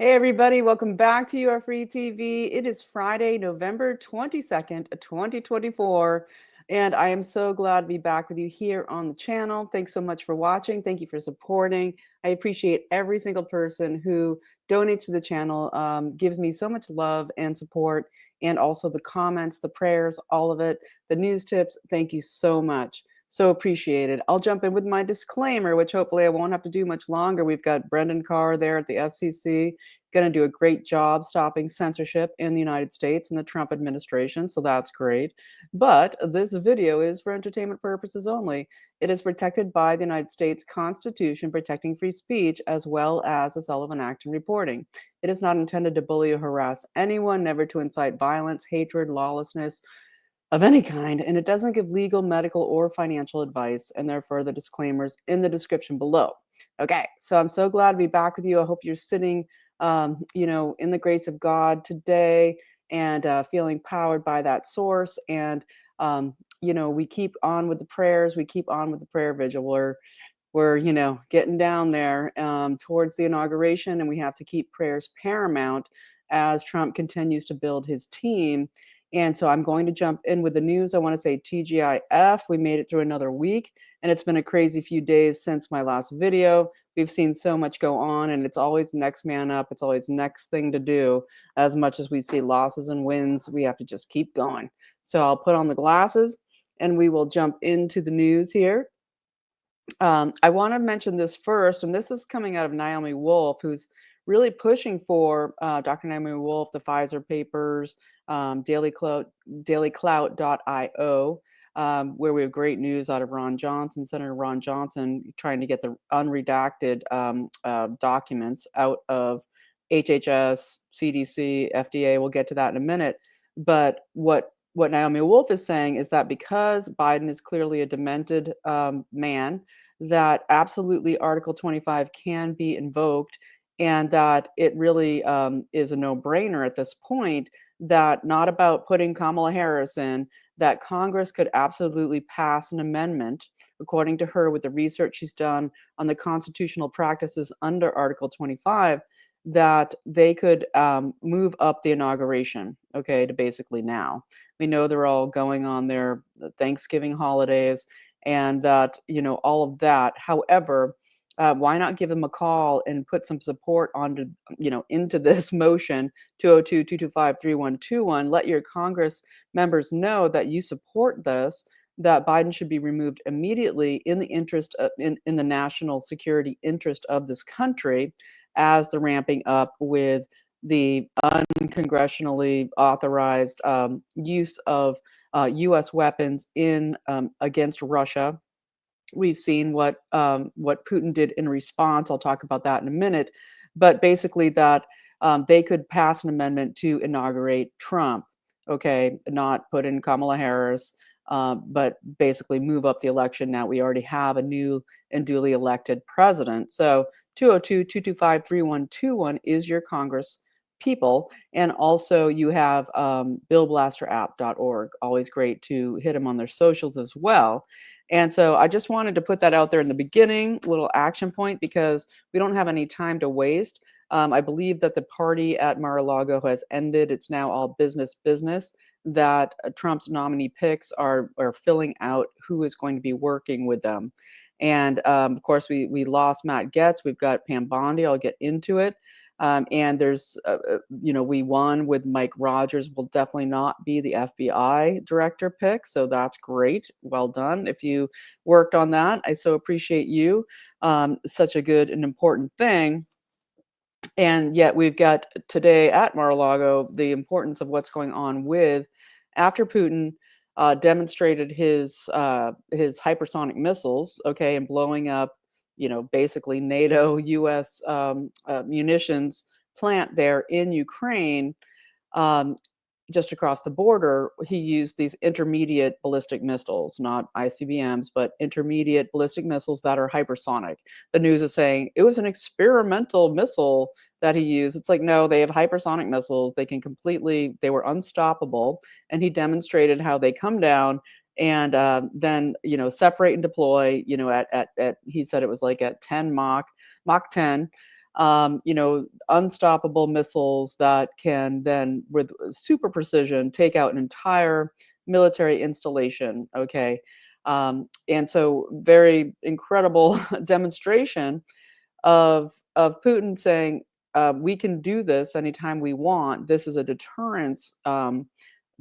Hey everybody, welcome back to You Are Free TV. It is Friday, November 22nd, 2024, and I am so glad to be back with you here on the channel. Thanks so much for watching. Thank you for supporting. I appreciate every single person who donates to the channel, gives me so much love and support, and also the comments, the prayers, all of it, the news tips. Thank you so much. So appreciated. I'll jump in with my disclaimer, which hopefully I won't have to do much longer. We've got Brendan Carr there at the FCC, going to do a great job stopping censorship in the United States and the Trump administration, so that's great. But this video is for entertainment purposes only. It is protected by the United States Constitution, protecting free speech, as well as the Sullivan Act and reporting. It is not intended to bully or harass anyone, never to incite violence, hatred, lawlessness of any kind, and it doesn't give legal, medical, or financial advice, and there are further disclaimers in the description below. Okay, so I'm so glad to be back with you. I hope you're sitting, in the grace of God today and feeling powered by that source. And, we keep on with the prayers. We keep on with the prayer vigil. We're getting down there towards the inauguration, and we have to keep prayers paramount as Trump continues to build his team. And so I'm going to jump in with the news. I want to say TGIF, we made it through another week, and it's been a crazy few days since my last video. We've seen so much go on, and it's always next man up. It's always next thing to do. As much as we see losses and wins, we have to just keep going. So I'll put on the glasses, and we will jump into the news here. I want to mention this first, and this is coming out of Naomi Wolf, who's really pushing for Dr. Naomi Wolf, the Pfizer papers, dailyclout.io, where we have great news out of Ron Johnson, Senator Ron Johnson, trying to get the unredacted documents out of HHS, CDC, FDA. We'll get to that in a minute. But what Naomi Wolf is saying is that because Biden is clearly a demented man, that absolutely Article 25 can be invoked, and that it really is a no-brainer at this point, that not about putting Kamala Harris in, that Congress could absolutely pass an amendment, according to her, with the research she's done on the constitutional practices under Article 25, that they could move up the inauguration, okay, to basically now. We know they're all going on their Thanksgiving holidays, and that, all of that. However, why not give them a call and put some support into this motion, 202-225-3121. Let your Congress members know that you support this, that Biden should be removed immediately in the interest in the national security interest of this country, as the ramping up with the uncongressionally authorized use of U.S. weapons in against Russia. We've seen what Putin did in response. I'll talk about that in a minute, but basically that they could pass an amendment to inaugurate Trump. Okay, not put in Kamala Harris, but basically move up the election. Now we already have a new and duly elected president. So 202-225-3121 is your Congress people. And also you have billblasterapp.org. Always great to hit them on their socials as well. And so I just wanted to put that out there in the beginning, little action point, because we don't have any time to waste. I believe that the party at Mar-A-Lago has ended. It's now all business, that Trump's nominee picks are filling out who is going to be working with them. And of course, we lost Matt Gaetz. We've got Pam Bondi. I'll get into it. And there's, we won with Mike Rogers. Will definitely not be the FBI director pick. So that's great. Well done. If you worked on that, I so appreciate you. Such a good and important thing. And yet we've got today at Mar-a-Lago the importance of what's going on with, after Putin demonstrated his hypersonic missiles, okay, and blowing up, basically NATO U.S. Munitions plant there in Ukraine. Just across the border, he used these intermediate ballistic missiles, not ICBMs, but intermediate ballistic missiles that are hypersonic. The news is saying it was an experimental missile that he used. It's like, no, they have hypersonic missiles. They were unstoppable. And he demonstrated how they come down and then, separate and deploy, he said it was like at 10 Mach 10. unstoppable missiles that can then, with super precision, take out an entire military installation. Okay. And so, very incredible demonstration of Putin saying, we can do this anytime we want. This is a deterrence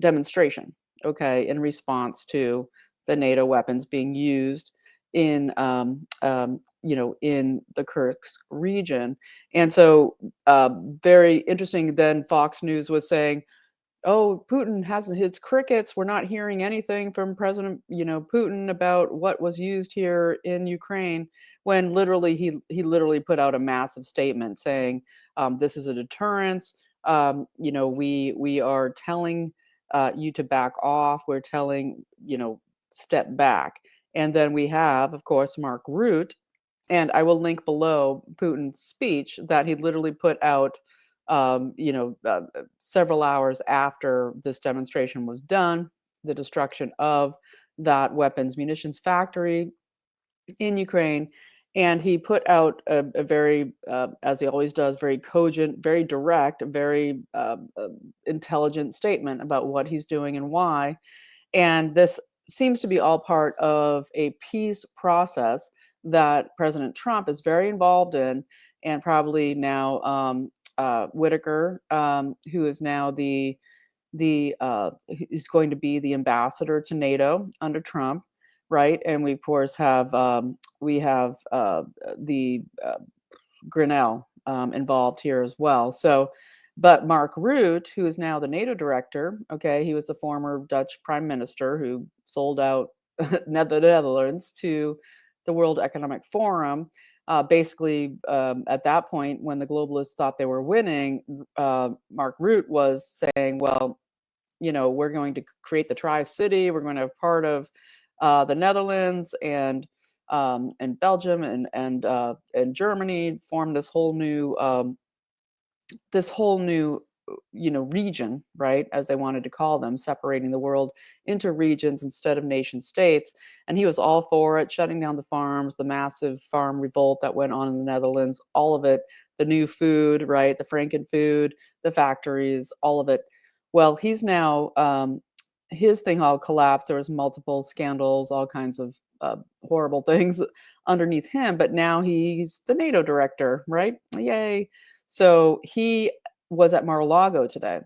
demonstration, okay, in response to the NATO weapons being used in in the Kursk region. And so, very interesting. Then Fox News was saying, "Oh, Putin hasn't hits crickets. We're not hearing anything from President, Putin about what was used here in Ukraine." When literally he literally put out a massive statement saying, "This is a deterrence. We are telling you to back off. We're telling step back." And then we have, of course, Mark Rutte, and I will link below Putin's speech that he literally put out, several hours after this demonstration was done, the destruction of that weapons munitions factory in Ukraine. And he put out a very, as he always does, very cogent, very direct, very intelligent statement about what he's doing and why. And this seems to be all part of a peace process that President Trump is very involved in, and probably now Whitaker, who is now is going to be the ambassador to NATO under Trump, right? And we of course have the Grinnell involved here as well. So, but Mark Rutte, who is now the NATO director, okay, he was the former Dutch prime minister who sold out the Netherlands to the World Economic Forum. Basically, at that point, when the globalists thought they were winning, Mark Rutte was saying, well, we're going to create the Tri-City. We're going to have part of the Netherlands and Belgium and Germany form this whole new region, right, as they wanted to call them, separating the world into regions instead of nation states. And he was all for it, shutting down the farms, the massive farm revolt that went on in the Netherlands, all of it, the new food, right, the Franken food, the factories, all of it. Well, he's now his thing all collapsed. There was multiple scandals, all kinds of horrible things underneath him, but now he's the NATO director, right? Yay. So he was at Mar-a-Lago today,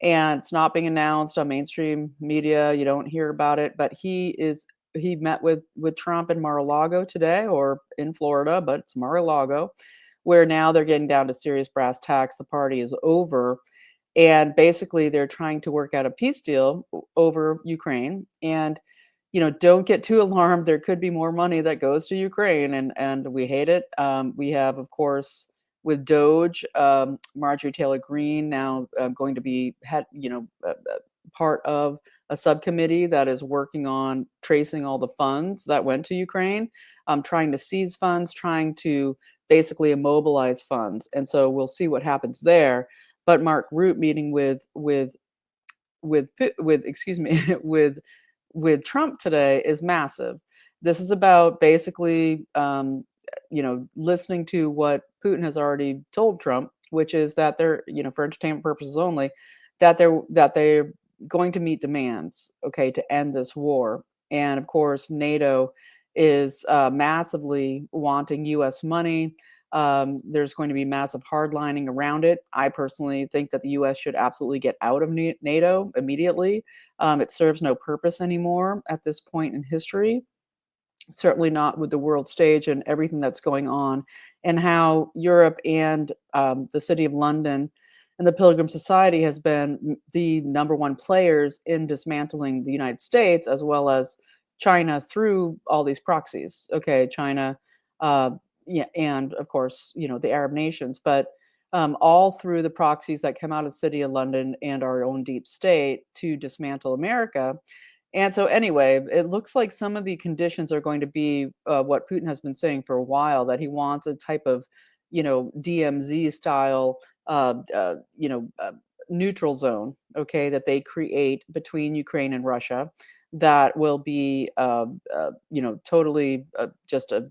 and it's not being announced on mainstream media. You don't hear about it, but he met with Trump in Mar-a-Lago today, or in Florida, but it's Mar-a-Lago, where now they're getting down to serious brass tacks. The party is over, and basically they're trying to work out a peace deal over Ukraine. And don't get too alarmed. There could be more money that goes to Ukraine, and we hate it. We have, of course, with Doge, Marjorie Taylor Greene now going to be part of a subcommittee that is working on tracing all the funds that went to Ukraine, trying to seize funds, trying to basically immobilize funds. And so we'll see what happens there. But Mark Rutte meeting with excuse me with Trump today is massive. This is about basically listening to what Putin has already told Trump, which is that they're, for entertainment purposes only, that they're going to meet demands, okay, to end this war. And of course, NATO is massively wanting U.S. money. There's going to be massive hardlining around it. I personally think that the U.S. should absolutely get out of NATO immediately. It serves no purpose anymore at this point in history, certainly not with the world stage and everything that's going on, and how Europe and the City of London and the Pilgrim Society has been the number one players in dismantling the United States, as well as China, through all these proxies. Okay, China, yeah, and of course, the Arab nations, but all through the proxies that come out of the City of London and our own deep state to dismantle America. And so, anyway, it looks like some of the conditions are going to be what Putin has been saying for a while, that he wants a type of, DMZ style, neutral zone, okay, that they create between Ukraine and Russia, that will be, totally just a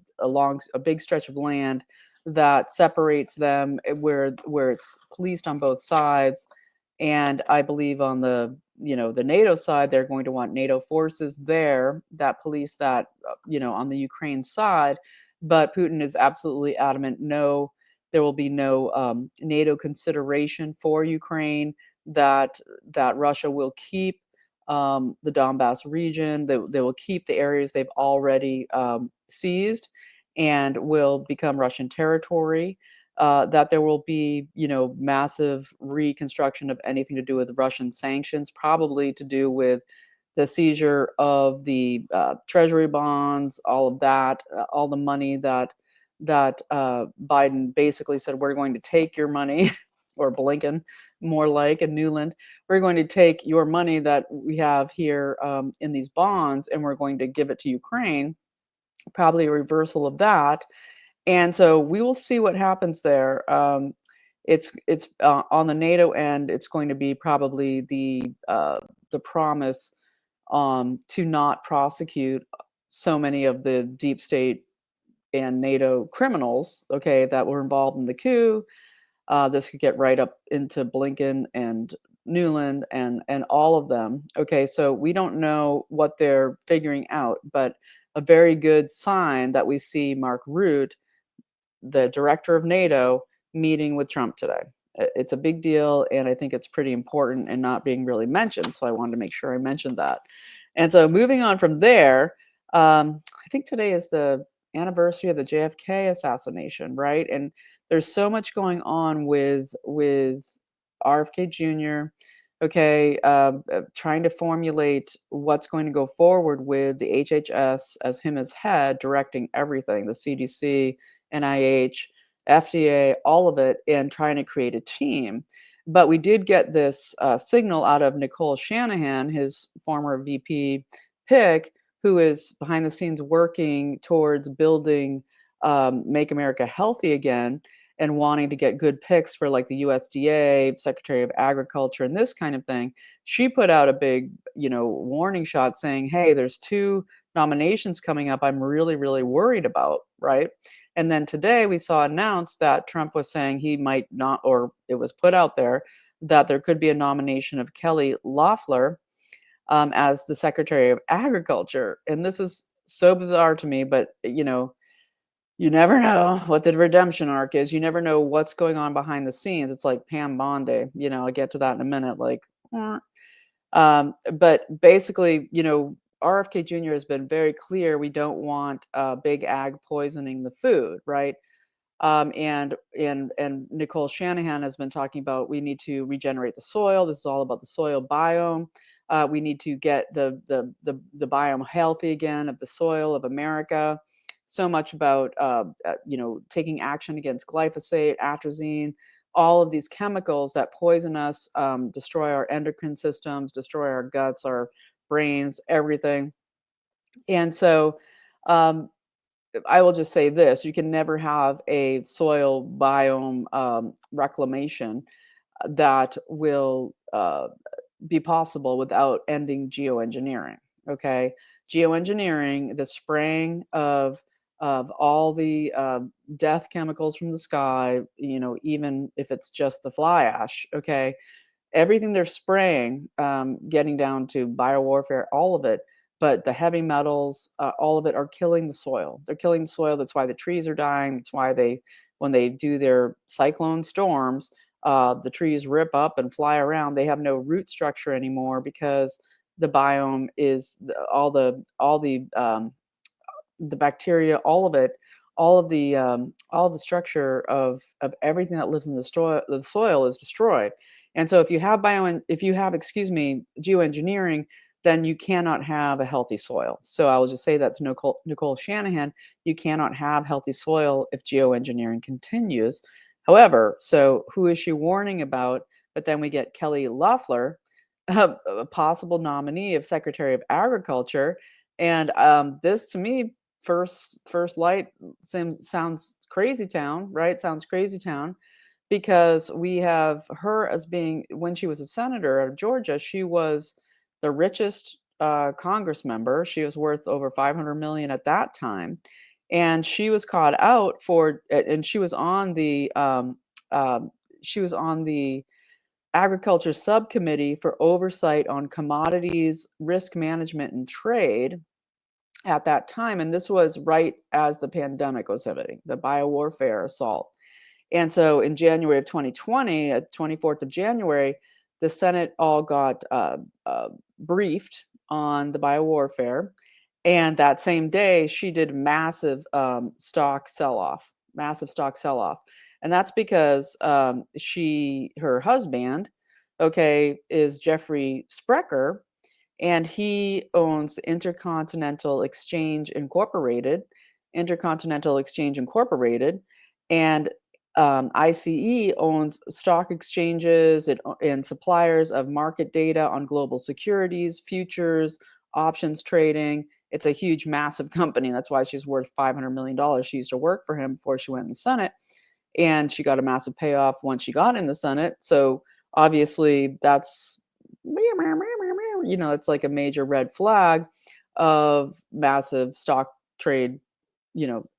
big stretch of land that separates them, where it's policed on both sides. And I believe on the, the NATO side, they're going to want NATO forces there that police that, on the Ukraine side. But Putin is absolutely adamant, no, there will be no NATO consideration for Ukraine, that Russia will keep the Donbass region. They will keep the areas they've already seized, and will become Russian territory. That there will be, massive reconstruction of anything to do with Russian sanctions, probably to do with the seizure of the treasury bonds, all of that, all the money that Biden basically said, we're going to take your money, or Blinken, more like, and Newland, we're going to take your money that we have here in these bonds, and we're going to give it to Ukraine. Probably a reversal of that, and so we will see what happens there. It's on the NATO end. It's going to be probably the promise to not prosecute so many of the deep state and NATO criminals, okay, that were involved in the coup. This could get right up into Blinken and Newland and all of them. Okay, so we don't know what they're figuring out, but a very good sign that we see Mark Rutte, the director of NATO, meeting with Trump today. It's a big deal, and I think it's pretty important and not being really mentioned. So I wanted to make sure I mentioned that. And so moving on from there, I think today is the anniversary of the JFK assassination, right? And there's so much going on with RFK Jr. Okay, trying to formulate what's going to go forward with the HHS as him as head, directing everything, the CDC, NIH, FDA, all of it, and trying to create a team. But we did get this signal out of Nicole Shanahan, his former VP pick, who is behind the scenes working towards building Make America Healthy Again, and wanting to get good picks for like the USDA, Secretary of Agriculture, and this kind of thing. She put out a big, warning shot saying, hey, there's 2 nominations coming up I'm really, really worried about, right? And then today we saw announced that Trump was saying he might not, or it was put out there that there could be a nomination of Kelly Loeffler as the Secretary of Agriculture. And this is so bizarre to me, but you never know what the redemption arc is. You never know what's going on behind the scenes. It's like Pam Bondi, I'll get to that in a minute. Like, but basically, RFK Jr. has been very clear. We don't want big ag poisoning the food, right? And Nicole Shanahan has been talking about we need to regenerate the soil. This is all about the soil biome. We need to get the biome healthy again of the soil of America. So much about taking action against glyphosate, atrazine, all of these chemicals that poison us, destroy our endocrine systems, destroy our guts, our brains, everything. And so I will just say this: you can never have a soil biome reclamation that will be possible without ending geoengineering. Okay, geoengineering, the spraying of all the death chemicals from the sky, even if it's just the fly ash. Okay, everything they're spraying, getting down to biowarfare, all of it. But the heavy metals, all of it, are killing the soil. They're killing the soil. That's why the trees are dying. That's why when they do their cyclone storms, the trees rip up and fly around. They have no root structure anymore because the biome is the bacteria, all of it, all of the structure of everything that lives in the soil is destroyed. And so if you have, excuse me, geoengineering, then you cannot have a healthy soil. So I will just say that to Nicole Shanahan: you cannot have healthy soil if geoengineering continues. However, so who is she warning about? But then we get Kelly Loeffler, a possible nominee of Secretary of Agriculture. And this, to me, first light, sounds crazy town, right? Sounds crazy town, because we have her as being, when she was a senator out of Georgia, she was the richest Congress member. She was worth over 500 million at that time. and she was caught out for, and she was on the um, she was on the agriculture subcommittee for oversight on commodities risk management and trade at that time, and this was right as the pandemic was hitting, the biowarfare assault. And so in January of 2020, 24th of January, the Senate all got briefed on the biowarfare. And that same day, she did massive stock sell off, massive stock sell off. And that's because her husband, okay, is Jeffrey Sprecher, and he owns the Intercontinental Exchange Incorporated, and ICE owns stock exchanges and suppliers of market data on global securities, futures, options trading. It's a huge, massive company. That's why she's worth $500 million. She used to work for him before she went in the Senate, and she got a massive payoff once she got in the Senate. So obviously, that's, it's like a major red flag of massive stock trade,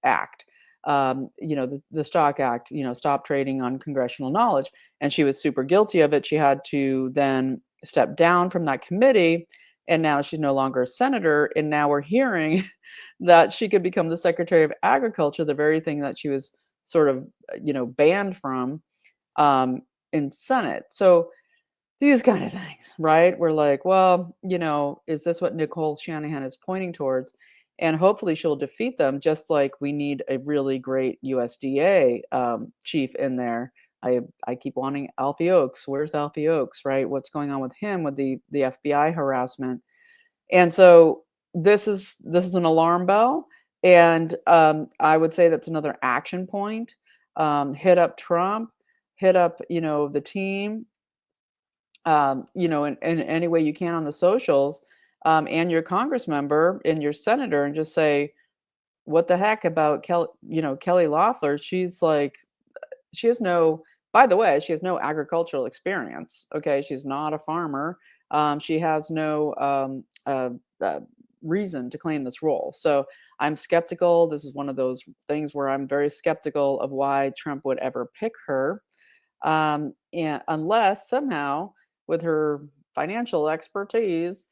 act. The Stock Act, stop trading on congressional knowledge. And she was super guilty of it. She had to then step down from that committee. And now she's no longer a senator. And now we're hearing that she could become the Secretary of Agriculture, the very thing that she was sort of, banned from in Senate. So these kind of things, right? We're like, well, is this what Nicole Shanahan is pointing towards? And hopefully she'll defeat them, just like we need a really great USDA chief in there. I keep wanting Alfie Oakes. Where's Alfie Oakes, right? What's going on with him with the FBI harassment? And so this is an alarm bell, and I would say that's another action point. Hit up Trump, hit up the team, in any way you can on the socials, and your Congress member and your senator, and just say, what the heck about Kelly Loeffler? She's like, she has no, by the way, she has no agricultural experience. Okay. She's not a farmer. She has no reason to claim this role. So I'm skeptical. This is one of those things where I'm very skeptical of why Trump would ever pick her. And unless somehow, with her financial expertise,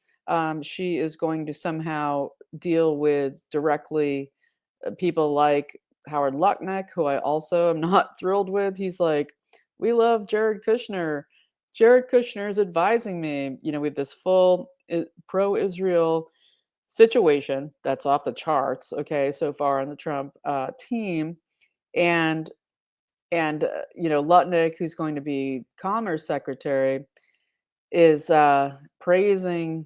she is going to somehow deal with directly people like Howard Lucknick, who I also am not thrilled with. He's like, we love Jared Kushner. Jared Kushner is advising me. We have this full pro-Israel situation that's off the charts. Okay, so far on the Trump team, and Lutnick, who's going to be Commerce Secretary, is praising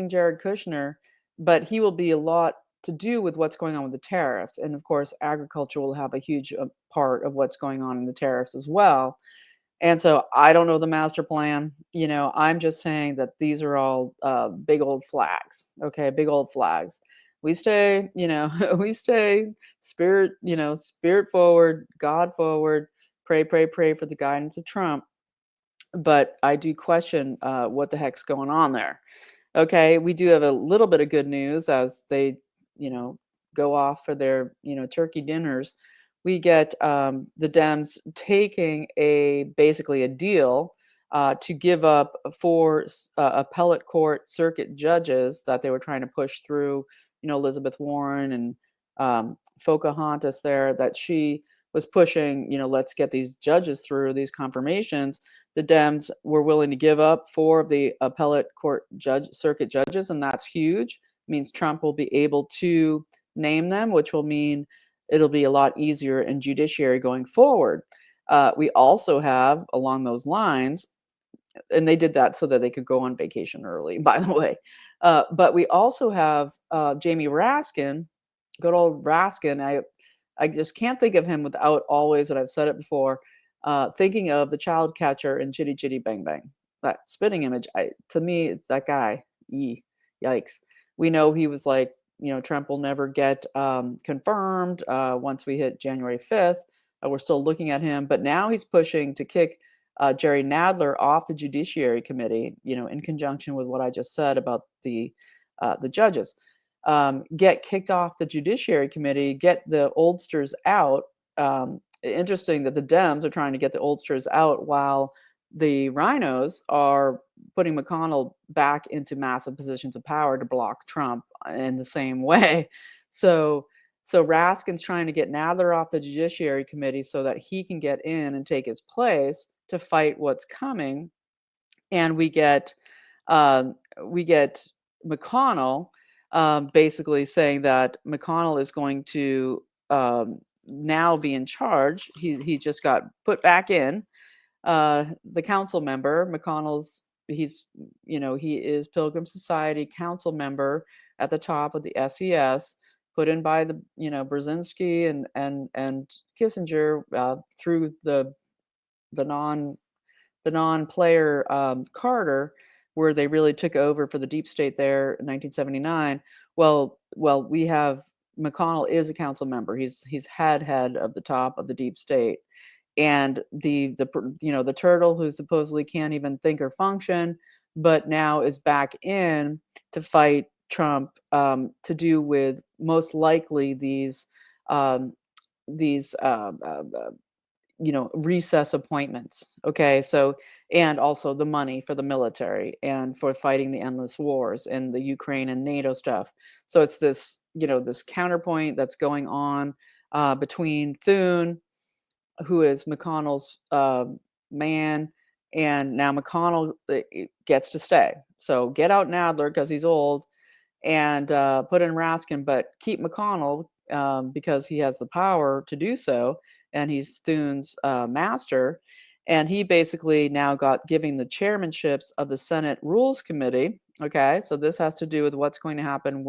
Jared Kushner, but he will be a lot to do with what's going on with the tariffs, and of course, agriculture will have a huge part of what's going on in the tariffs as well. And so I don't know the master plan. I'm just saying that these are all big old flags. Okay, big old flags. We stay, we stay spirit forward, God forward, pray, pray, pray for the guidance of Trump. But I do question what the heck's going on there. Okay, we do have a little bit of good news as they, go off for their, turkey dinners. We get the Dems taking basically a deal to give up 4 appellate court circuit judges that they were trying to push through. Elizabeth Warren and Pocahontas there, that she was pushing. Let's get these judges through, these confirmations. The Dems were willing to give up 4 of the appellate court circuit judges, and that's huge. It means Trump will be able to name them, which will mean it'll be a lot easier in judiciary going forward. We also have, along those lines, and they did that so that they could go on vacation early, by the way. But we also have Jamie Raskin, good old Raskin. I just can't think of him without always, and I've said it before, thinking of the child catcher in Chitty Chitty Bang Bang. That spitting image, to me, it's that guy. Yikes. We know he was like, Trump will never get confirmed once we hit January 5th. We're still looking at him, but now he's pushing to kick Jerry Nadler off the Judiciary Committee, in conjunction with what I just said about the judges. get kicked off the Judiciary Committee, get the oldsters out. Interesting that the Dems are trying to get the oldsters out while the rhinos are putting McConnell back into massive positions of power to block Trump in the same way. So Raskin's trying to get Nadler off the Judiciary Committee so that he can get in and take his place to fight what's coming. And we get McConnell basically saying that McConnell is going to now be in charge. He just got put back in. The council member, McConnell's, he is Pilgrim Society council member at the top of the SES, put in by the Brzezinski and Kissinger through the non-player Carter, where they really took over for the deep state there in 1979. Well, we have McConnell is a council member. He's head of the top of the deep state, and the turtle who supposedly can't even think or function, but now is back in to fight Trump, to do with most likely these um, these recess appointments. Okay, so and also the money for the military and for fighting the endless wars and the Ukraine and NATO stuff. So it's this this counterpoint that's going on between Thune, who is McConnell's man, and now McConnell gets to stay. So get out Nadler because he's old, and put in Raskin, but keep McConnell because he has the power to do so, and he's Thune's master. And he basically now got giving the chairmanships of the Senate Rules Committee. Okay, so this has to do with what's going to happen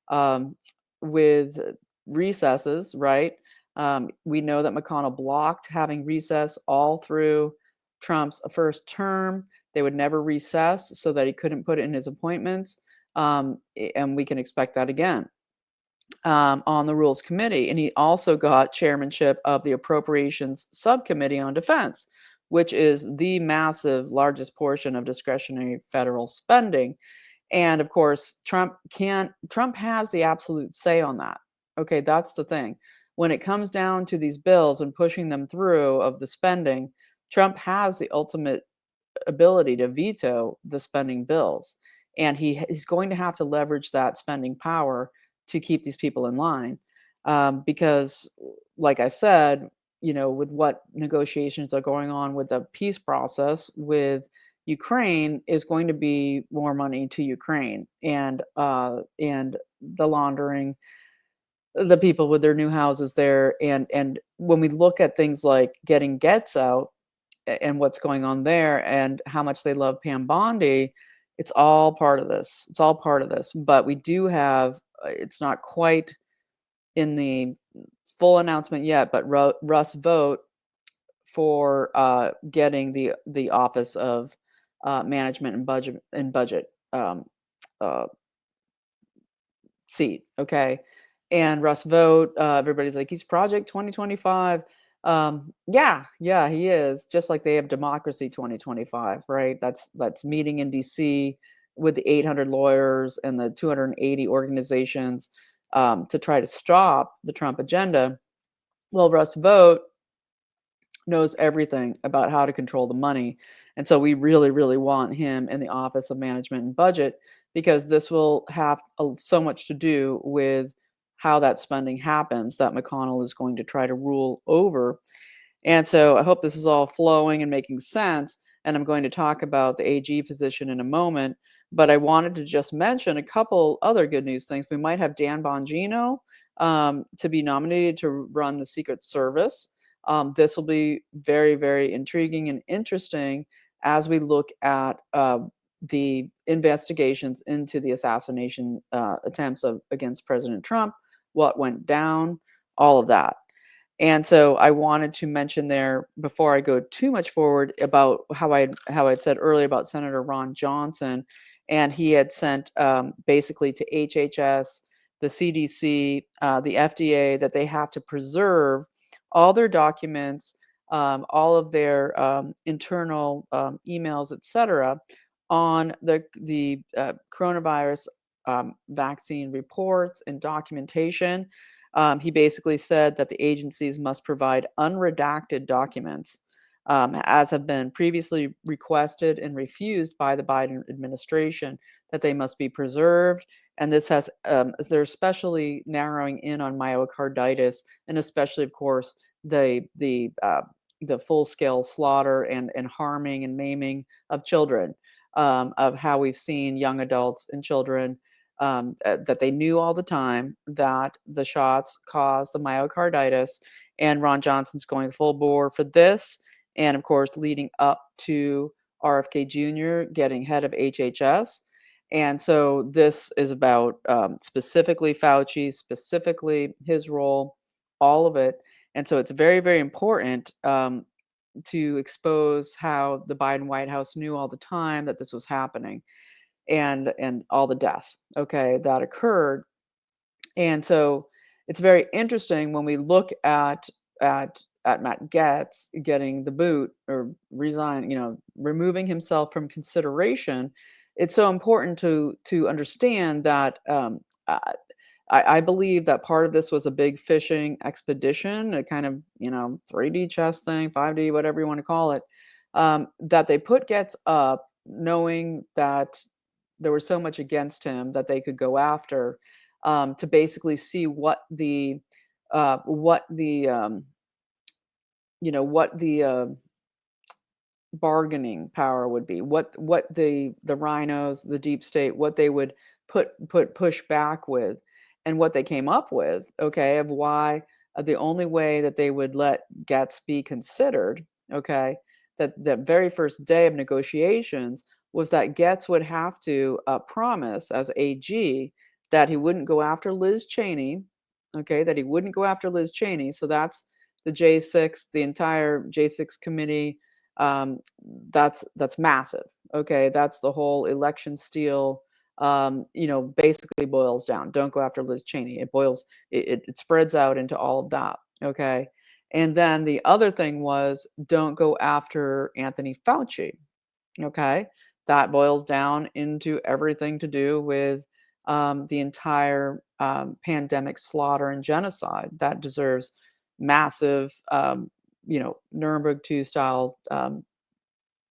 um, with recesses, right? We know that McConnell blocked having recess all through Trump's first term. They would never recess so that he couldn't put it in his appointments. And we can expect that again on the Rules Committee. And he also got chairmanship of the Appropriations Subcommittee on Defense, which is the massive, largest portion of discretionary federal spending. And of course, Trump has the absolute say on that. Okay, that's the thing. When it comes down to these bills and pushing them through of the spending, Trump has the ultimate ability to veto the spending bills. And he's going to have to leverage that spending power to keep these people in line. Because, like I said, with what negotiations are going on with the peace process with Ukraine, is going to be more money to Ukraine and the laundering, the people with their new houses there, and when we look at things like getting Gets out and what's going on there and how much they love Pam Bondi, it's all part of this. It's all part of this. But we do have, it's not quite in the full announcement yet, but Russ Vogt for getting the office of management and budget uh, seat. Okay. And Russ Vogt, everybody's like, he's Project 2025. Yeah, he is. Just like they have Democracy 2025, right? That's meeting in DC with the 800 lawyers and the 280 organizations to try to stop the Trump agenda. Well, Russ Vogt knows everything about how to control the money. And so we really, really want him in the Office of Management and Budget, because this will have so much to do with how that spending happens that McConnell is going to try to rule over. And so I hope this is all flowing and making sense. And I'm going to talk about the AG position in a moment. But I wanted to just mention a couple other good news things. We might have Dan Bongino to be nominated to run the Secret Service. This will be very, very intriguing and interesting as we look at the investigations into the assassination attempts against President Trump, what went down, all of that. And so I wanted to mention there, before I go too much forward, about how I'd said earlier about Senator Ron Johnson, and he had sent basically to HHS, the CDC, the FDA, that they have to preserve all their documents, all of their internal emails, etc., on the coronavirus vaccine reports and documentation. He basically said that the agencies must provide unredacted documents, as have been previously requested and refused by the Biden administration, that they must be preserved. And this has, they're especially narrowing in on myocarditis, and especially, of course, the full scale slaughter and harming and maiming of children, of how we've seen young adults and children, that they knew all the time that the shots caused the myocarditis. And Ron Johnson's going full bore for this. And of course, leading up to RFK Jr. getting head of HHS. And so this is about, specifically Fauci, specifically his role, all of it. And so it's very, very important, to expose how the Biden White House knew all the time that this was happening, and all the death, okay, that occurred. And so it's very interesting when we look at Matt Gaetz getting the boot or resign, removing himself from consideration. It's so important to understand that, uh, I believe that part of this was a big fishing expedition, a kind of 3D chess thing, 5D, whatever you want to call it, that they put Getz up knowing that there was so much against him that they could go after, to basically see what the what the bargaining power would be, what the rhinos, the deep state, what they would push back with, and what they came up with, okay, of why, the only way that they would let Getz be considered, okay, that the very first day of negotiations was that Getz would have to, promise as AG that he wouldn't go after Liz Cheney, okay, that he wouldn't go after Liz Cheney. So that's the J6, the entire J6 committee, um, that's massive. Okay, that's the whole election steal. Basically boils down. Don't go after Liz Cheney. It spreads out into all of that. Okay, and then the other thing was don't go after Anthony Fauci. Okay, that boils down into everything to do with, the entire, pandemic slaughter and genocide that deserves massive, Nuremberg 2 style,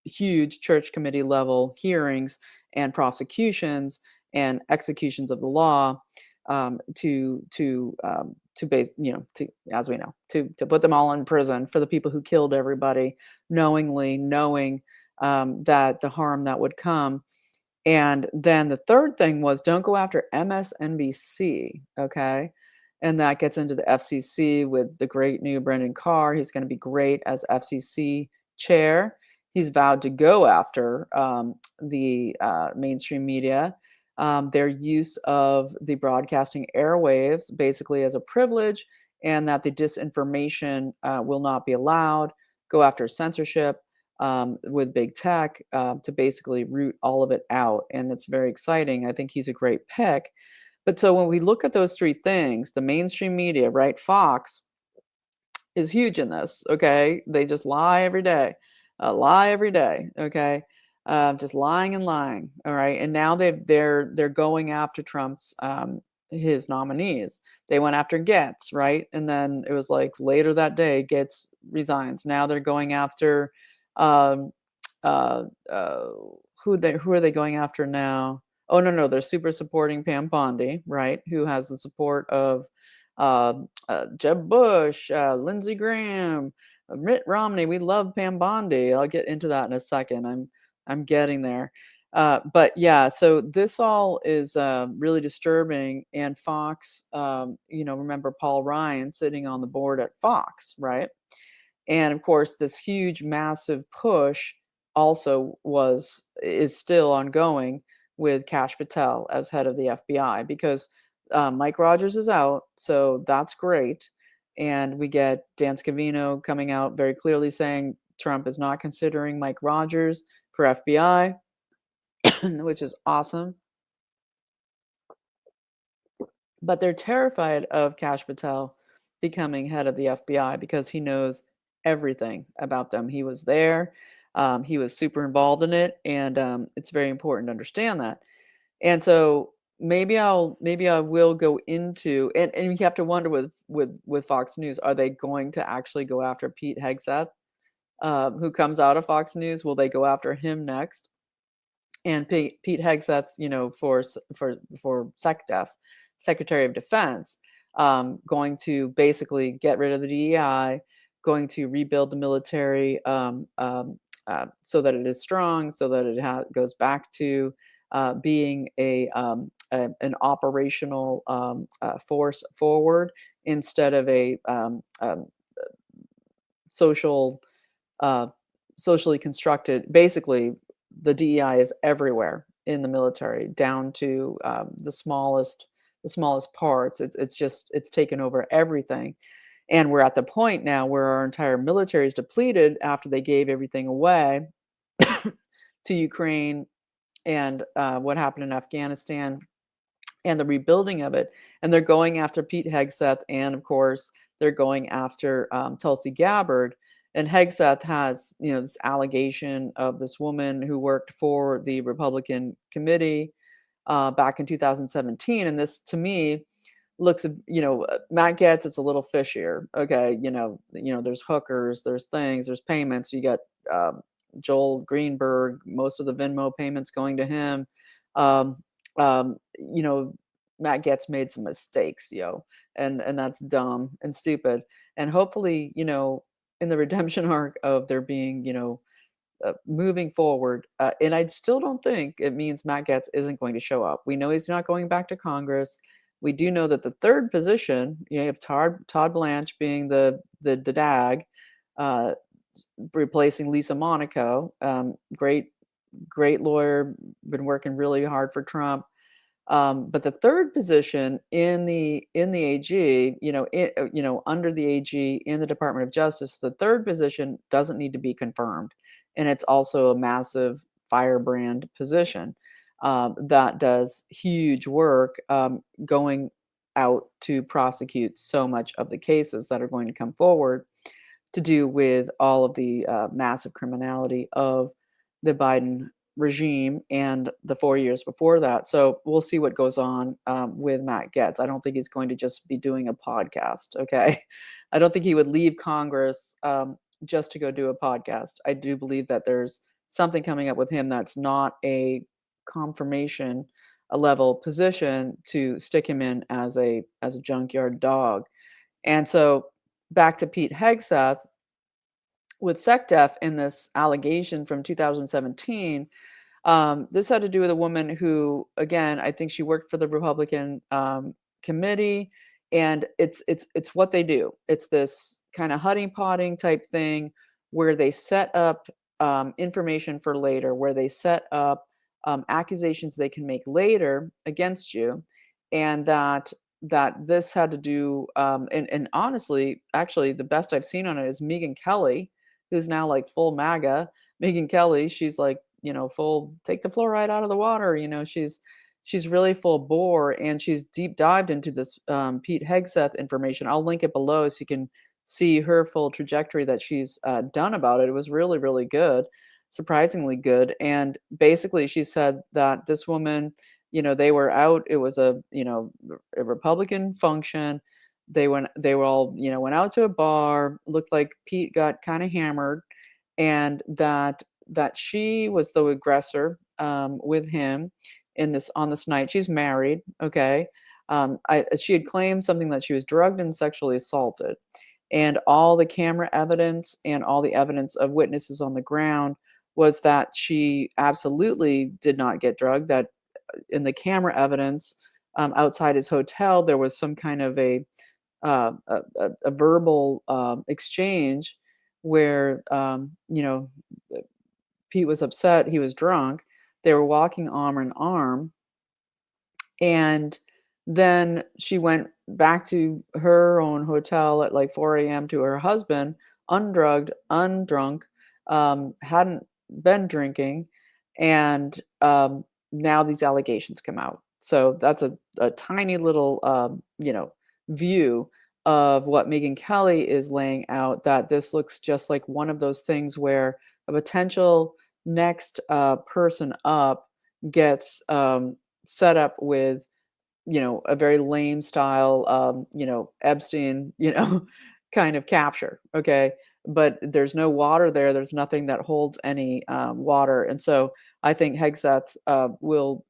huge church committee level hearings and prosecutions and executions of the law, to base, to, as we know, to put them all in prison for the people who killed everybody, knowingly knowing, that the harm that would come. And then the third thing was don't go after MSNBC, okay? And that gets into the FCC with the great new Brendan Carr. He's going to be great as FCC chair. He's vowed to go after, the mainstream media, their use of the broadcasting airwaves basically as a privilege, and that the disinformation, will not be allowed. Go after censorship, with big tech, to basically root all of it out. And it's very exciting. I think he's a great pick. But so when we look at those three things, the mainstream media, right? Fox is huge in this. Okay. They just lie every day. Okay. Just lying and lying. All right. And now they're going after Trump's, his nominees. They went after Getz, right? And then it was like later that day, Getz resigns. Now they're going after, um, uh, uh, who are they going after now? Oh no, they're super supporting Pam Bondi, right? Who has the support of, Jeb Bush, Lindsey Graham, Mitt Romney. We love Pam Bondi. I'll get into that in a second. I'm getting there. But yeah, so this all is, really disturbing. And Fox, remember Paul Ryan sitting on the board at Fox, right? And of course, this huge, massive push also is still ongoing with Kash Patel as head of the FBI, because, Mike Rogers is out, so that's great. And we get Dan Scavino coming out very clearly saying Trump is not considering Mike Rogers for FBI, which is awesome. But they're terrified of Kash Patel becoming head of the FBI because he knows everything about them. He was there, he was super involved in it, and, it's very important to understand that. And so maybe I will go into, and you have to wonder with Fox News, are they going to actually go after Pete Hegseth, who comes out of Fox News? Will they go after him next? And Pete Hegseth, for SecDef, Secretary of Defense, going to basically get rid of the DEI, going to rebuild the military, so that it is strong, so that it goes back to being an operational force forward, instead of a social uh, socially constructed. Basically, the DEI is everywhere in the military, down to the smallest parts. It's taken over everything, and we're at the point now where our entire military is depleted after they gave everything away to Ukraine, and what happened in Afghanistan, and the rebuilding of it. And they're going after Pete Hegseth, and of course, they're going after Tulsi Gabbard. And Hegseth has, this allegation of this woman who worked for the Republican committee back in 2017. And this, to me, looks, Matt Gaetz, it's a little fishier. Okay, there's hookers, there's things, there's payments. You got Joel Greenberg, most of the Venmo payments going to him. Um, Matt Gaetz made some mistakes, and that's dumb and stupid. And hopefully, in the redemption arc of there being, moving forward, and I still don't think it means Matt Gaetz isn't going to show up. We know he's not going back to Congress. We do know that the third position, you have Todd Blanche being the DAG, uh, replacing Lisa Monaco. Great lawyer, been working really hard for Trump. But the third position in the AG, under the AG in the Department of Justice, the third position doesn't need to be confirmed, and it's also a massive firebrand position that does huge work, going out to prosecute so much of the cases that are going to come forward to do with all of the massive criminality of the Biden regime and the 4 years before that. So we'll see what goes on with Matt Gaetz. I don't think he's going to just be doing a podcast. Okay. I don't think he would leave Congress just to go do a podcast. I do believe that there's something coming up with him that's not a confirmation, a level position to stick him in as a junkyard dog. And so back to Pete Hegseth with SecDef in this allegation from 2017. This had to do with a woman who, again, I think she worked for the Republican committee, and it's what they do. It's this kind of honeypotting type thing where they set up information for later, where they set up accusations they can make later against you, and that this had to do, and honestly, actually, the best I've seen on it is Megyn Kelly, who's now like full MAGA. Megyn Kelly, she's like, full take the fluoride out of the water. She's really full bore, and she's deep dived into this Pete Hegseth information. I'll link it below so you can see her full trajectory that she's done about it. It was really, really good, surprisingly good. And basically, she said that this woman, they were out. It was a Republican function. They were all, went out to a bar. Looked like Pete got kind of hammered, and that she was the aggressor with him on this night. She's married, okay. She had claimed something that she was drugged and sexually assaulted, and all the camera evidence and all the evidence of witnesses on the ground was that she absolutely did not get drugged. That in the camera evidence outside his hotel, there was some kind of a verbal exchange where Pete was upset, he was drunk. They were walking arm in arm, and then she went back to her own hotel at like 4 a.m. to her husband, undrugged, undrunk, hadn't been drinking, and now these allegations come out. So that's a tiny little, view of what Megyn Kelly is laying out, that this looks just like one of those things where a potential next person up gets set up with a very lame style, Epstein, kind of capture. Okay. But there's no water there. There's nothing that holds any water. And so I think Hegseth will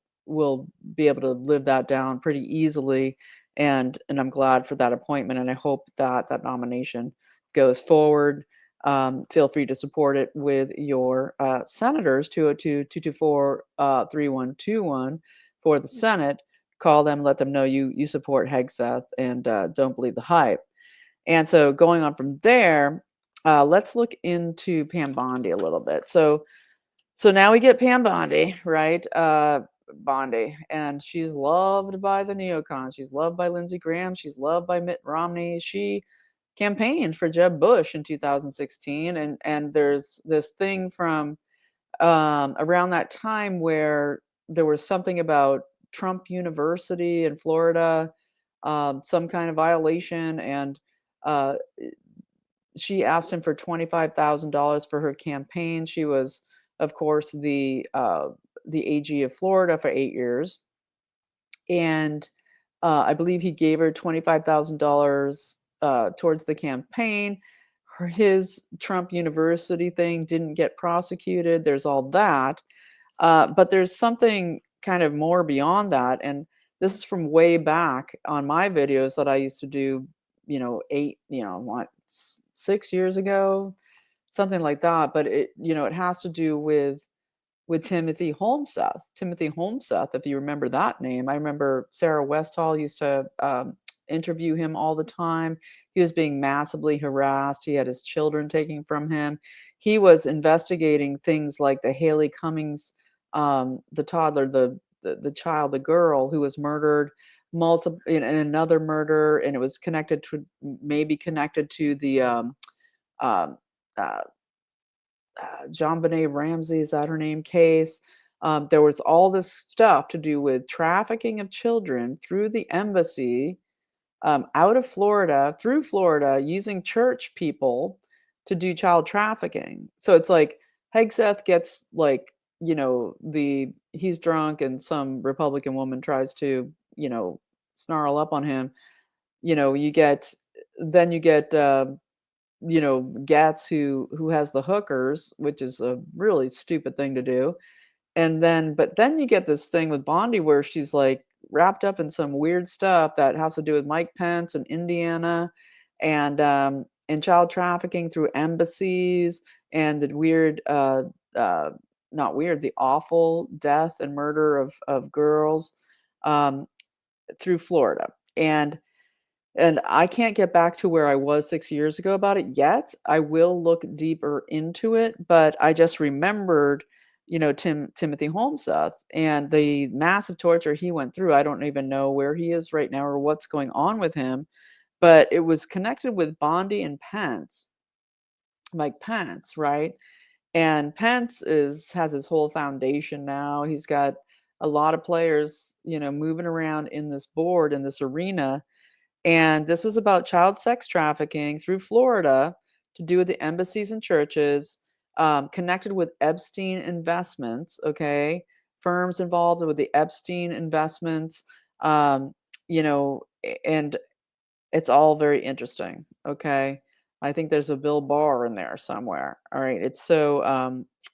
be able to live that down pretty easily. And I'm glad for that appointment. And I hope that that nomination goes forward. Feel free to support it with your senators, 202-224-3121 for the Senate. Call them, let them know you support Hegseth and don't believe the hype. And so going on from there, let's look into Pam Bondi a little bit. So now we get Pam Bondi, right? Bondi, and she's loved by the neocons. She's loved by Lindsey Graham. She's loved by Mitt Romney. She campaigned for Jeb Bush in 2016, and there's this thing from around that time where there was something about Trump University in Florida, some kind of violation, and uh, she asked him for $25,000 for her campaign. She was, of course, the AG of Florida for 8 years, and I believe he gave her $25,000 towards the campaign. His Trump University thing didn't get prosecuted. There's all that. But there's something kind of more beyond that. And this is from way back on my videos that I used to do, 6 years ago, something like that. But it has to do with Timothy Holmseth. Timothy Holmseth, if you remember that name. I remember Sarah Westall used to interview him all the time. He was being massively harassed. He had his children taken from him. He was investigating things like the Haley Cummings, the toddler, the child, the girl who was murdered, multiple in another murder, and it was maybe connected to the um, uh, John Benet Ramsey, is that her name? Case. There was all this stuff to do with trafficking of children through the embassy, out of Florida, through Florida, using church people to do child trafficking. So it's like Hegseth gets like, he's drunk and some Republican woman tries to, snarl up on him. You get, then you get, Gats who has the hookers, which is a really stupid thing to do. But then you get this thing with Bondi where she's like wrapped up in some weird stuff that has to do with Mike Pence and Indiana, and child trafficking through embassies, and the weird, not weird, the awful death and murder of girls, um, through Florida. And I can't get back to where I was 6 years ago about it yet. I will look deeper into it, but I just remembered, Timothy Holmseth and the massive torture he went through. I don't even know where he is right now or what's going on with him, but it was connected with Bondi and Pence, Mike Pence, right? And Pence has his whole foundation now. He's got a lot of players, moving around in this board, in this arena, and this was about child sex trafficking through Florida to do with the embassies and churches, connected with Epstein investments, okay? Firms involved with the Epstein investments, um, and it's all very interesting, okay? I think there's a Bill Barr in there somewhere. All right, it's so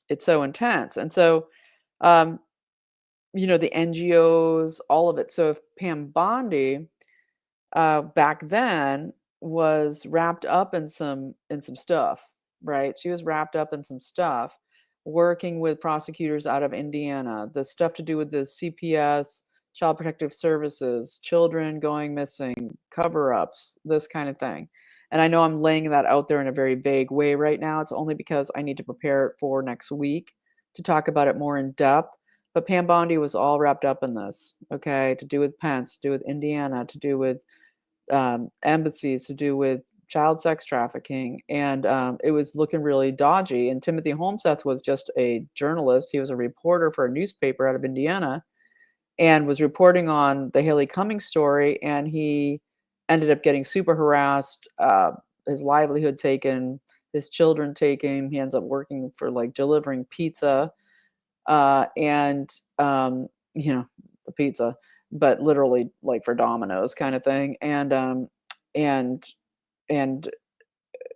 intense. And so, um, the NGOs, all of it. So if Pam Bondi, back then, was wrapped up in some stuff, right? She was wrapped up in some stuff, working with prosecutors out of Indiana, the stuff to do with the CPS, Child Protective Services, children going missing, cover-ups, this kind of thing. And I know I'm laying that out there in a very vague way right now. It's only because I need to prepare it for next week to talk about it more in depth. But Pam Bondi was all wrapped up in this, okay, to do with Pence, to do with Indiana, to do with embassies, to do with child sex trafficking. And it was looking really dodgy. And Timothy Holmseth was just a journalist. He was a reporter for a newspaper out of Indiana and was reporting on the Haley Cummings story. And he ended up getting super harassed, his livelihood taken, his children taken. He ends up working for like delivering pizza, and the pizza. but literally like for dominoes kind of thing. And and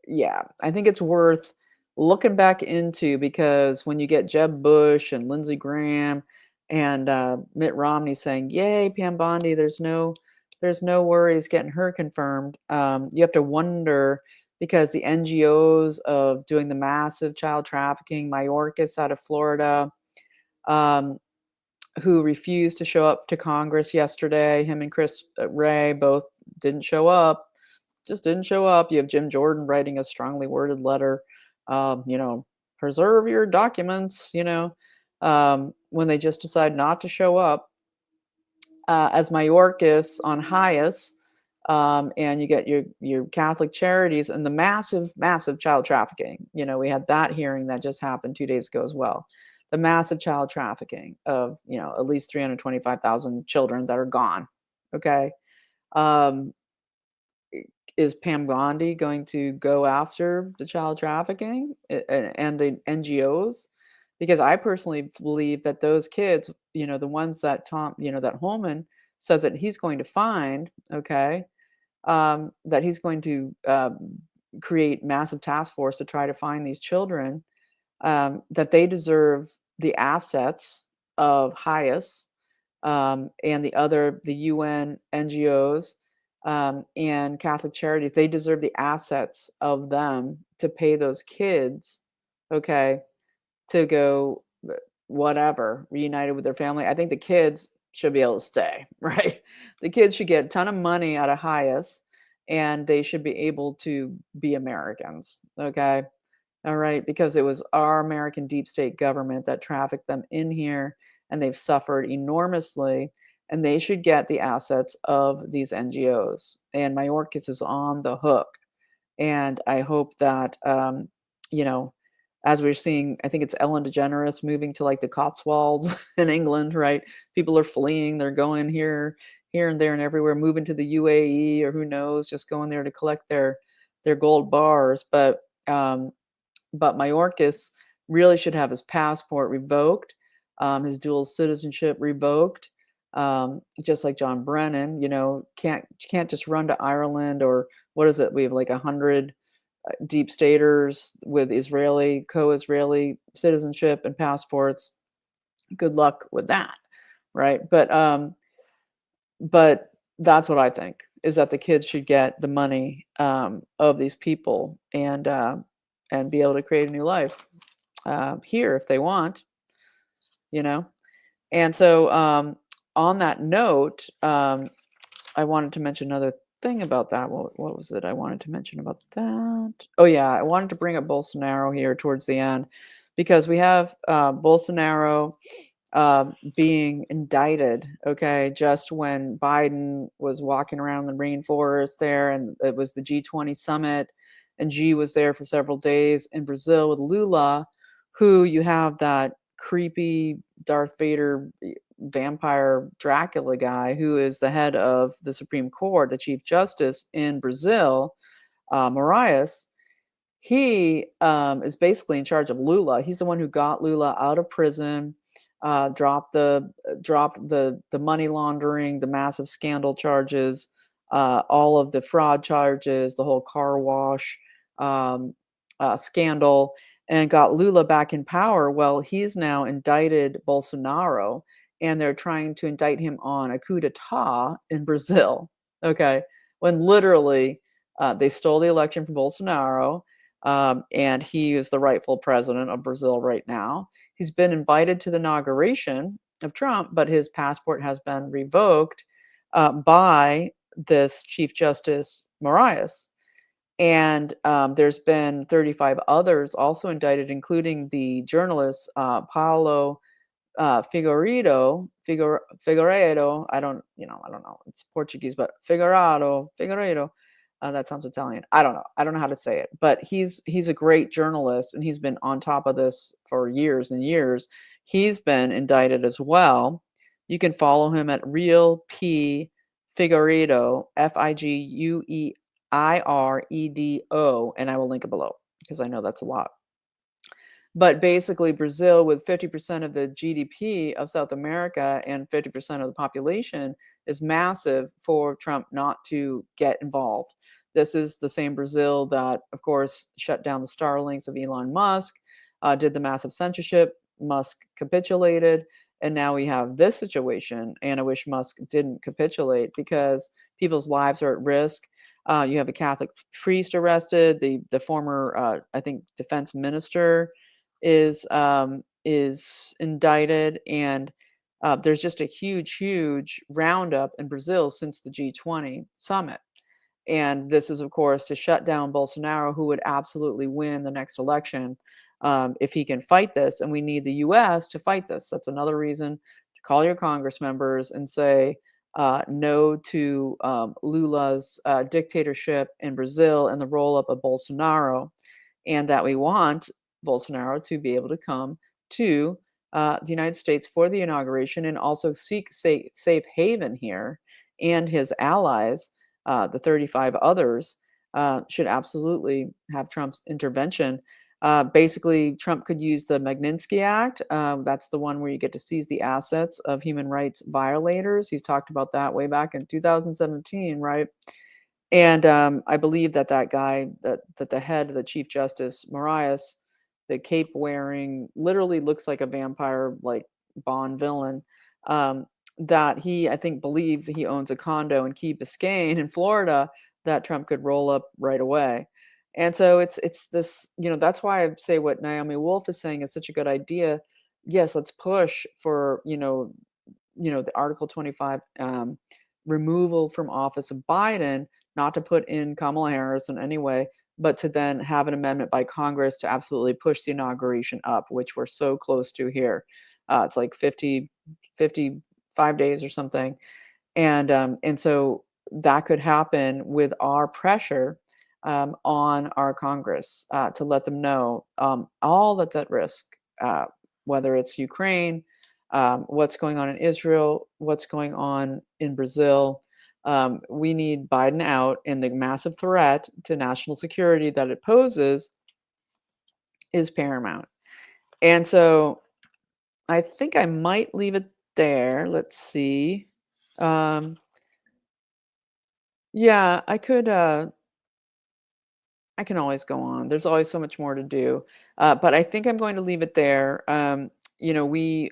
yeah, I think it's worth looking back into, because when you get Jeb Bush and Lindsey Graham and Mitt Romney saying, "Yay, Pam Bondi, there's no worries getting her confirmed," you have to wonder, because the NGOs of doing the massive child trafficking, Mayorkas out of Florida, um, who refused to show up to Congress yesterday, him and Chris Wray both didn't show up, just didn't show up. You have Jim Jordan writing a strongly worded letter, you know, preserve your documents, when they just decide not to show up, as Mayorkas on Hias, and you get your Catholic Charities and the massive child trafficking. We had that hearing that just happened 2 days ago as well. The massive child trafficking of at least 325,000 children that are gone. Okay. Um, is Pam Bondi going to go after the child trafficking and the NGOs? Because I personally believe that those kids, the ones that that Holman says that he's going to find, okay, that he's going to create massive task force to try to find these children, that they deserve the assets of Hias, and the UN NGOs, and Catholic Charities. They deserve the assets of them to pay those kids, okay, to go whatever, reunited with their family. I think the kids should be able to stay, right? The kids should get a ton of money out of Hias, and they should be able to be Americans, okay? All right, because it was our American deep state government that trafficked them in here, and they've suffered enormously, and they should get the assets of these NGOs. And Mayorkas is on the hook. And I hope that, you know, as we're seeing, I think it's Ellen DeGeneres moving to like the Cotswolds in England, right? People are fleeing, they're going here and there and everywhere, moving to the UAE, or who knows, just going there to collect their gold bars. But Mayorkas really should have his passport revoked, his dual citizenship revoked, just like John Brennan. Can't just run to Ireland, or what is it? We have like 100 deep staters with co-Israeli citizenship and passports. Good luck with that, right? But that's what I think, is that the kids should get the money, of these people, and be able to create a new life, here if they want, you know. And so, on that note, I wanted to mention another thing about that. What was it I wanted to mention about that? Oh yeah, I wanted to bring up Bolsonaro here towards the end, because we have Bolsonaro being indicted. Okay, just when Biden was walking around the rainforest there, and it was the G20 summit, and G was there for several days in Brazil with Lula, who you have that creepy Darth Vader vampire Dracula guy, who is the head of the Supreme Court, the Chief Justice in Brazil, Moraes. He is basically in charge of Lula. He's the one who got Lula out of prison, dropped the money laundering, the massive scandal charges, all of the fraud charges, the whole car wash um, scandal, and got Lula back in power. Well, he's now indicted Bolsonaro, and they're trying to indict him on a coup d'état in Brazil. Okay, when literally they stole the election from Bolsonaro, and he is the rightful president of Brazil right now. He's been invited to the inauguration of Trump, but his passport has been revoked by this Chief Justice Moraes. And there's been 35 others also indicted, including the journalist Paulo Figueiredo. I don't know. It's Portuguese, but Figueiredo. That sounds Italian. I don't know. I don't know how to say it, but he's a great journalist, and he's been on top of this for years and years. He's been indicted as well. You can follow him at Real P Figueiredo, Figueiredo, and I will link it below, because I know that's a lot. But basically, Brazil, with 50% of the GDP of South America and 50% of the population, is massive for Trump not to get involved. This is the same Brazil that, of course, shut down the Starlinks of Elon Musk, did the massive censorship. Musk capitulated. And now we have this situation. And I wish Musk didn't capitulate because people's lives are at risk. You have a Catholic priest arrested. The former, I think, defense minister is indicted, and there's just a huge roundup in Brazil since the G20 summit. And this is, of course, to shut down Bolsonaro, who would absolutely win the next election if he can fight this. And we need the U.S. to fight this. That's another reason to call your Congress members and say no to Lula's dictatorship in Brazil and the roll up of Bolsonaro, and that we want Bolsonaro to be able to come to the United States for the inauguration and also seek safe haven here, and his allies, the 35 others, should absolutely have Trump's intervention. Basically, Trump could use the Magnitsky Act. That's the one where you get to seize the assets of human rights violators. He's talked about that way back in 2017, right? And I believe that that guy, that the head of the Chief Justice, Marias, the cape wearing, literally looks like a vampire, like Bond villain. That he, I think, believed he owns a condo in Key Biscayne in Florida that Trump could roll up right away. And so it's this, that's why I say what Naomi Wolf is saying is such a good idea. Yes, let's push for, the Article 25 removal from office of Biden, not to put in Kamala Harris in any way, but to then have an amendment by Congress to absolutely push the inauguration up, which we're so close to here. It's like 55 days or something. And so that could happen with our pressure on our Congress to let them know all that's at risk, whether it's Ukraine, what's going on in Israel, what's going on in Brazil. We need Biden out, and the massive threat to national security that it poses is paramount. And so I think I might leave it there. Let's see. Yeah, I can always go on. There's always so much more to do. But I think I'm going to leave it there. You know, we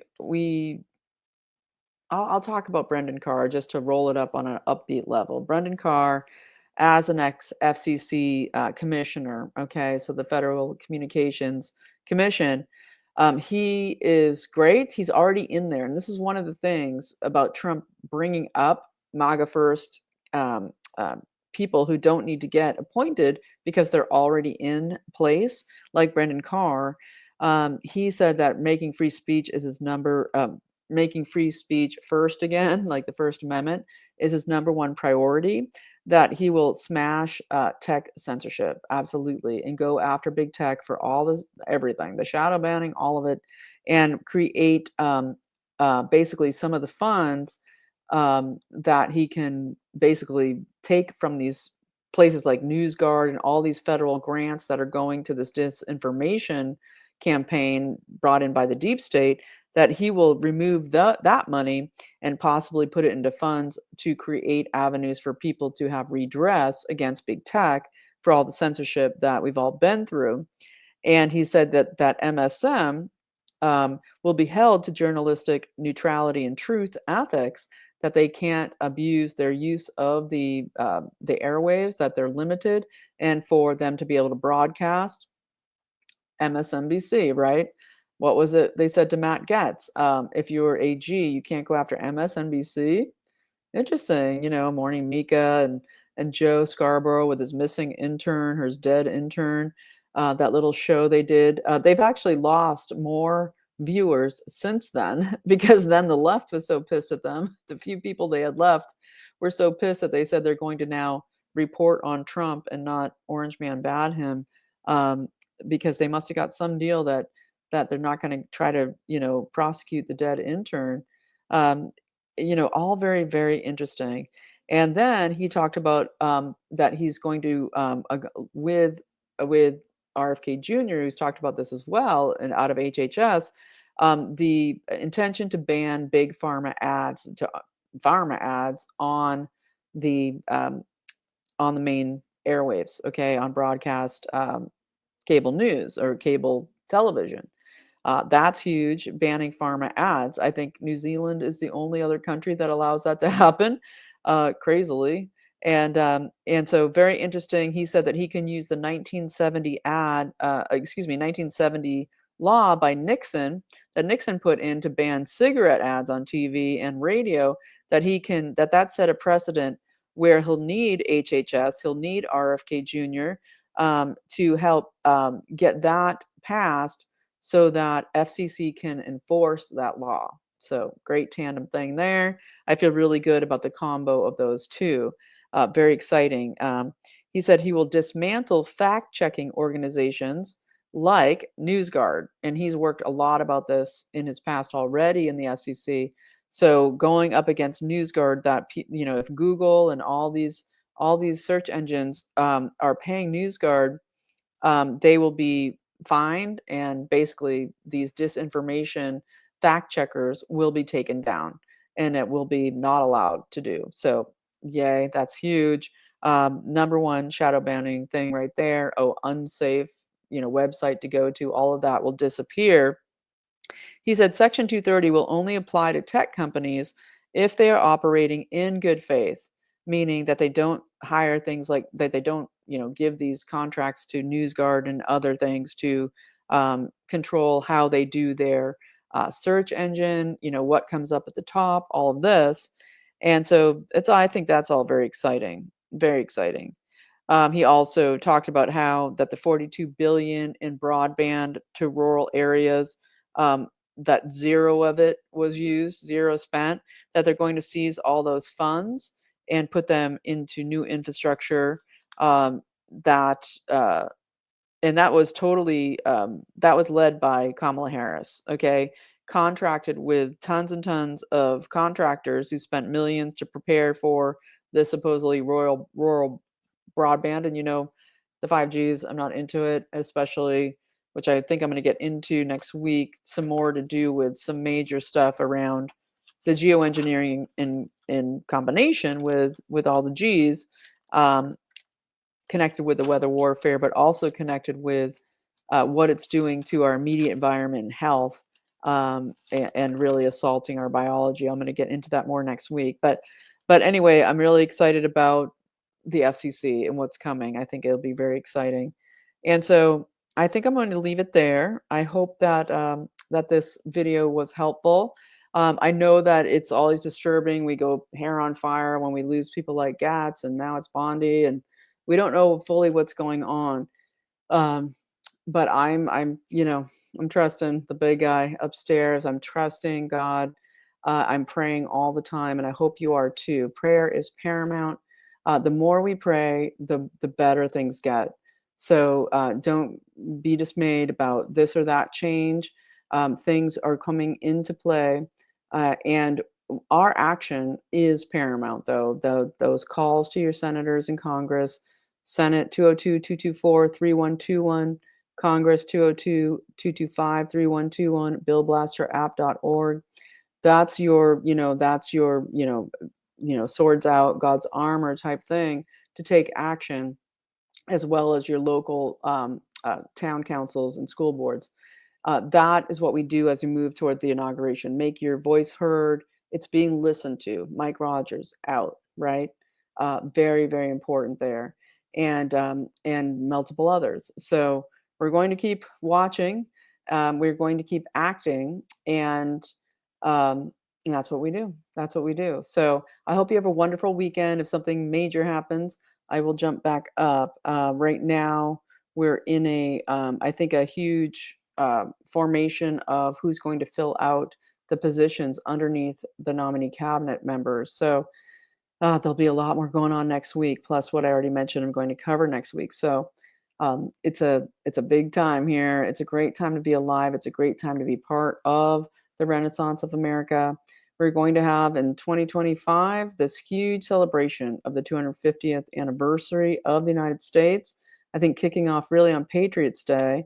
I'll talk about Brendan Carr just to roll it up on an upbeat level. Brendan Carr, as an ex FCC commissioner, okay, so the Federal Communications Commission, he is great. He's already in there. And this is one of the things about Trump bringing up MAGA first people who don't need to get appointed because they're already in place, like Brendan Carr. He said that making free speech is his making free speech first again, like the First Amendment, is his number one priority, that he will smash tech censorship, absolutely, and go after big tech for all this, everything, the shadow banning, all of it, and create basically some of the funds that he can basically take from these places like NewsGuard and all these federal grants that are going to this disinformation campaign brought in by the deep state, that he will remove that money and possibly put it into funds to create avenues for people to have redress against big tech for all the censorship that we've all been through. And he said that MSM will be held to journalistic neutrality and truth ethics, that they can't abuse their use of the airwaves, that they're limited, and for them to be able to broadcast. MSNBC, right? What was it they said to Matt Gaetz? If you're AG, you can't go after MSNBC. Interesting, Morning Mika and Joe Scarborough with his missing intern, or his dead intern. That little show they did. They've actually lost more viewers since then because then the left was so pissed at them. The few people they had left were so pissed that they said they're going to now report on Trump and not Orange Man Bad him, because they must have got some deal that they're not going to try to prosecute the dead intern. All very, very interesting. And then he talked about that he's going to with RFK Jr., who's talked about this as well, and out of HHS, the intention to ban big pharma ads on the main airwaves, okay, on broadcast cable news or cable television. That's huge. Banning pharma ads. I think New Zealand is the only other country that allows that to happen, crazily. And so very interesting. He said that he can use the 1970 law by Nixon that Nixon put in to ban cigarette ads on TV and radio. That set a precedent where he'll need HHS, he'll need RFK Jr. To help get that passed so that FCC can enforce that law. So great tandem thing there. I feel really good about the combo of those two. Very exciting. He said he will dismantle fact-checking organizations like NewsGuard, and he's worked a lot about this in his past already in the FCC. So going up against NewsGuard, if Google and all these search engines are paying NewsGuard, they will be fined, and basically these disinformation fact checkers will be taken down, and it will be not allowed to do. So, yay, that's huge. Number one shadow banning thing right there. Oh, unsafe, website to go to. All of that will disappear. He said Section 230 will only apply to tech companies if they are operating in good faith, meaning that they don't hire things like that, they don't, give these contracts to NewsGuard and other things to control how they do their search engine, what comes up at the top, all of this. And so I think that's all very exciting, very exciting. He also talked about how that the 42 billion in broadband to rural areas, that zero of it was used, zero spent, that they're going to seize all those funds and put them into new infrastructure. That and that was totally that was led by Kamala Harris. Okay, contracted with tons and tons of contractors who spent millions to prepare for this supposedly rural broadband. And the 5Gs, I'm not into it, especially, which I think I'm going to get into next week, some more to do with some major stuff around the geoengineering in combination with all the Gs, connected with the weather warfare, but also connected with what it's doing to our immediate environment and health, and really assaulting our biology. I'm going to get into that more next week. But anyway, I'm really excited about the FCC and what's coming. I think it'll be very exciting. And so I think I'm going to leave it there. I hope that that this video was helpful. I know that it's always disturbing. We go hair on fire when we lose people like Gats, and now it's Bondi, and we don't know fully what's going on. But I'm trusting the big guy upstairs. I'm trusting God. I'm praying all the time, and I hope you are too. Prayer is paramount. The more we pray, the better things get. So don't be dismayed about this or that change. Things are coming into play, and our action is paramount, though. Those calls to your senators in Congress, Senate 202-224-3121, Congress 202-225-3121, billblasterapp.org. That's your, swords out, God's armor type thing to take action, as well as your local town councils and school boards. That is what we do as we move toward the inauguration. Make your voice heard. It's being listened to. Mike Rogers out, right? Very, very important there, and multiple others. So we're going to keep watching. We're going to keep acting, and that's what we do. That's what we do. So I hope you have a wonderful weekend. If something major happens, I will jump back up. Right now, we're in I think a huge formation of who's going to fill out the positions underneath the nominee cabinet members. So there'll be a lot more going on next week, plus what I already mentioned I'm going to cover next week. So it's a big time here. It's a great time to be alive. It's a great time to be part of the Renaissance of America. We're going to have in 2025 this huge celebration of the 250th anniversary of the United States. I think kicking off really on Patriots Day,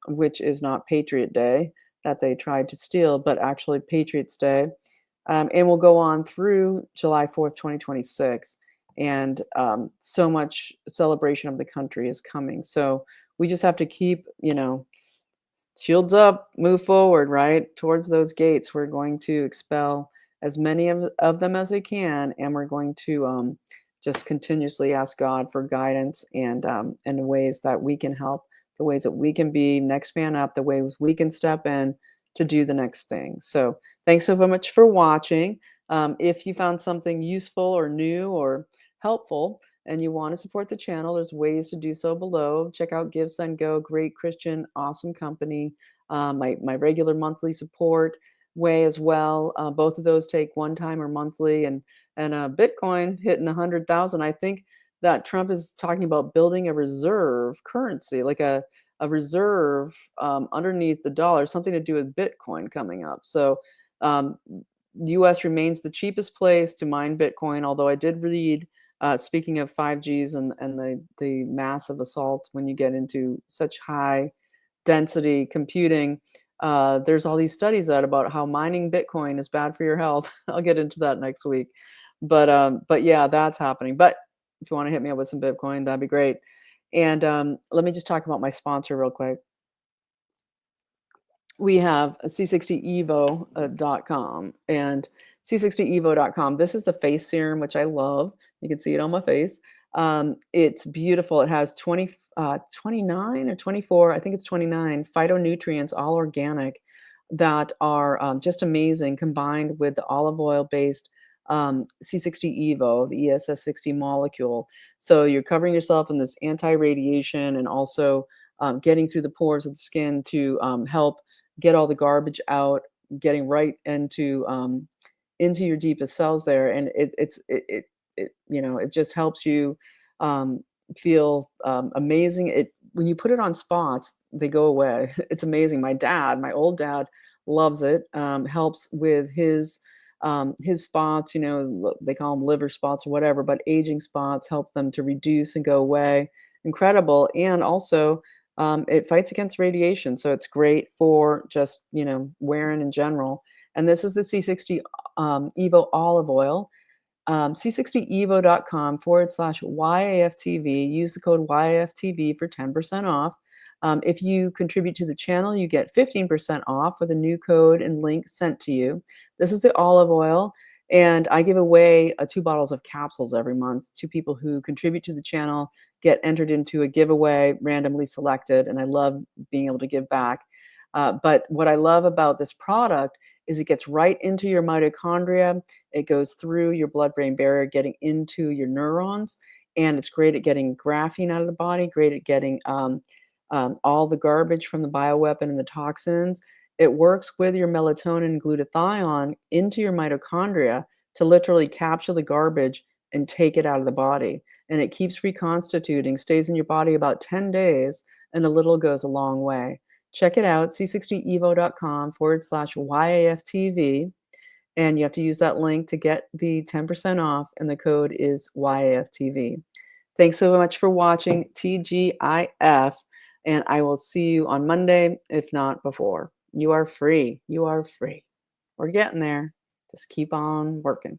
which is not Patriot Day that they tried to steal, but actually Patriots Day. And will go on through July 4th, 2026. And so much celebration of the country is coming. So we just have to keep, shields up, move forward, right? Towards those gates. We're going to expel as many of them as we can, and we're going to just continuously ask God for guidance and ways that we can help, the ways that we can be next man up, the ways we can step in to do the next thing. So thanks so much for watching. If you found something useful or new or helpful, and you want to support the channel, there's ways to do so below. Check out Give, Send, Go, great Christian, awesome company. My regular monthly support way as well. Both of those take one time or monthly, and Bitcoin hitting 100,000. I think that Trump is talking about building a reserve currency, like a reserve underneath the dollar, something to do with Bitcoin coming up. So um, U.S. remains the cheapest place to mine Bitcoin, although I did read, speaking of 5Gs and the massive assault when you get into such high density computing, there's all these studies out about how mining Bitcoin is bad for your health. I'll get into that next week. But yeah, that's happening. But if you want to hit me up with some Bitcoin, that'd be great. And let me just talk about my sponsor real quick. We have c60evo.com and c60evo.com. This is the face serum, which I love. You can see it on my face. It's beautiful. It has 29 or 24, I think it's 29 phytonutrients, all organic, that are just amazing, combined with the olive oil based C60 Evo, the ESS60 molecule. So you're covering yourself in this anti-radiation and also getting through the pores of the skin to help get all the garbage out, getting right into your deepest cells there, and it just helps you um, feel amazing. It when you put it on spots, they go away. It's amazing. My old dad, loves it. Helps with his spots. They call them liver spots or whatever, but aging spots help them to reduce and go away. Incredible, and also it fights against radiation, so it's great for just wearing in general. And this is the C60 Evo olive oil. c60evo.com/YAFTV. Use the code YAFTV for 10% off. If you contribute to the channel, you get 15% off with a new code and link sent to you. This is the olive oil, and I give away 2 bottles of capsules every month to people who contribute to the channel, get entered into a giveaway, randomly selected, and I love being able to give back. But what I love about this product is it gets right into your mitochondria. It goes through your blood-brain barrier, getting into your neurons, and it's great at getting graphene out of the body, great at getting all the garbage from the bioweapon and the toxins. It works with your melatonin and glutathione into your mitochondria to literally capture the garbage and take it out of the body. And it keeps reconstituting, stays in your body about 10 days, and a little goes a long way. Check it out, c60evo.com/YAFTV. And you have to use that link to get the 10% off, and the code is YAFTV. Thanks so much for watching TGIF, and I will see you on Monday, if not before. You are free. You are free. We're getting there. Just keep on working.